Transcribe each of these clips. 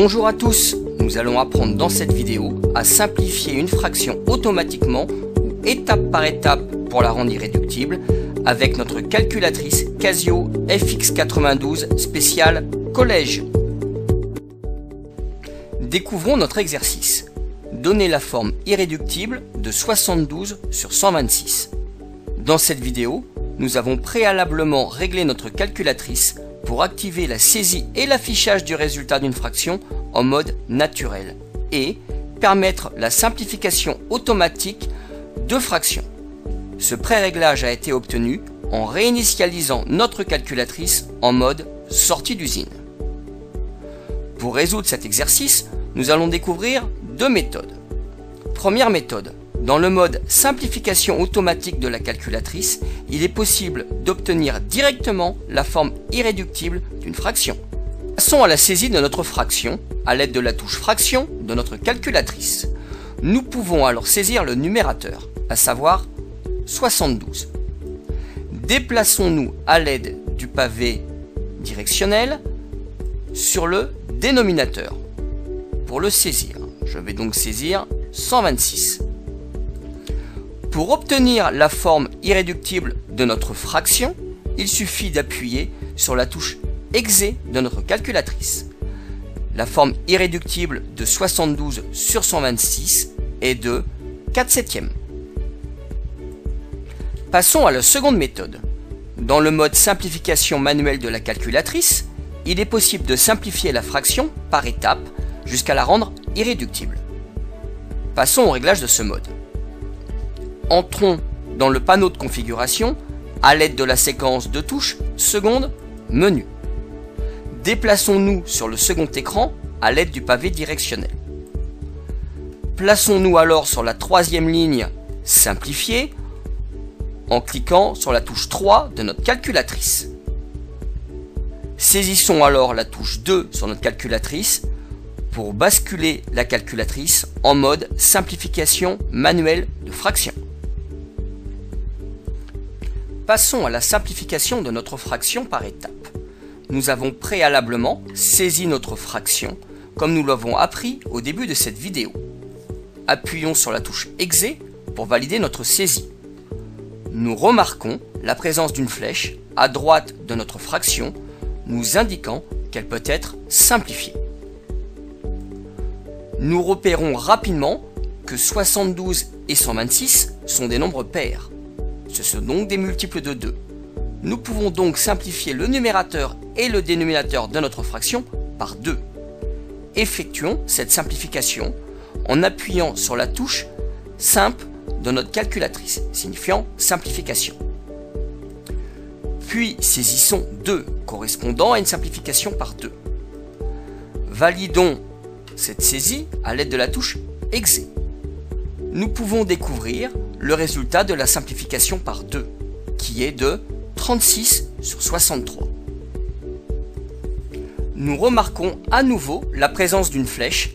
Bonjour à tous, nous allons apprendre dans cette vidéo à simplifier une fraction automatiquement ou étape par étape pour la rendre irréductible avec notre calculatrice Casio FX92 spéciale collège. Découvrons notre exercice. Donner la forme irréductible de 72 sur 126. Dans cette vidéo, nous avons préalablement réglé notre calculatrice pour activer la saisie et l'affichage du résultat d'une fraction en mode naturel et permettre la simplification automatique de fractions. Ce pré-réglage a été obtenu en réinitialisant notre calculatrice en mode sortie d'usine. Pour résoudre cet exercice, nous allons découvrir deux méthodes. Première méthode. Dans le mode simplification automatique de la calculatrice, il est possible d'obtenir directement la forme irréductible d'une fraction. Passons à la saisie de notre fraction à l'aide de la touche fraction de notre calculatrice. Nous pouvons alors saisir le numérateur, à savoir 72. Déplaçons-nous à l'aide du pavé directionnel sur le dénominateur. Pour le saisir, je vais donc saisir 126. Pour obtenir la forme irréductible de notre fraction, il suffit d'appuyer sur la touche Exé de notre calculatrice. La forme irréductible de 72 sur 126 est de 4/7. Passons à la seconde méthode. Dans le mode simplification manuelle de la calculatrice, il est possible de simplifier la fraction par étapes jusqu'à la rendre irréductible. Passons au réglage de ce mode. Entrons dans le panneau de configuration à l'aide de la séquence de touches seconde, menu. Déplaçons-nous sur le second écran à l'aide du pavé directionnel. Plaçons-nous alors sur la troisième ligne simplifiée en cliquant sur la touche 3 de notre calculatrice. Saisissons alors la touche 2 sur notre calculatrice pour basculer la calculatrice en mode simplification manuelle de fraction. Passons à la simplification de notre fraction par étapes. Nous avons préalablement saisi notre fraction comme nous l'avons appris au début de cette vidéo. Appuyons sur la touche Exé pour valider notre saisie. Nous remarquons la présence d'une flèche à droite de notre fraction, nous indiquant qu'elle peut être simplifiée. Nous repérons rapidement que 72 et 126 sont des nombres pairs. Ce sont donc des multiples de 2. Nous pouvons donc simplifier le numérateur et le dénominateur de notre fraction par 2. Effectuons cette simplification en appuyant sur la touche simple de notre calculatrice, signifiant simplification. Puis saisissons 2, correspondant à une simplification par 2. Validons cette saisie à l'aide de la touche Exé. Nous pouvons découvrir le résultat de la simplification par 2, qui est de 36 sur 63. Nous remarquons à nouveau la présence d'une flèche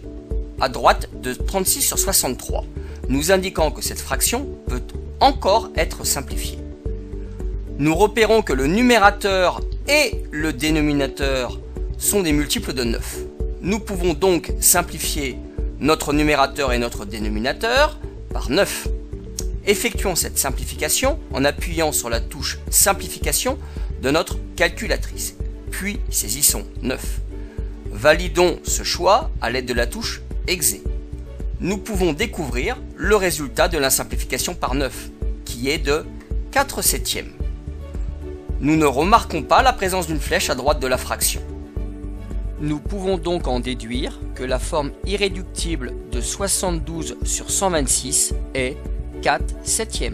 à droite de 36 sur 63, nous indiquant que cette fraction peut encore être simplifiée. Nous repérons que le numérateur et le dénominateur sont des multiples de 9. Nous pouvons donc simplifier notre numérateur et notre dénominateur par 9. Effectuons cette simplification en appuyant sur la touche simplification de notre calculatrice. Puis saisissons 9. Validons ce choix à l'aide de la touche Exé. Nous pouvons découvrir le résultat de la simplification par 9, qui est de 4/7. Nous ne remarquons pas la présence d'une flèche à droite de la fraction. Nous pouvons donc en déduire que la forme irréductible de 72 sur 126 est 4/7.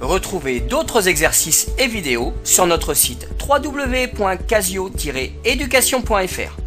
Retrouvez d'autres exercices et vidéos sur notre site www.casio-education.fr.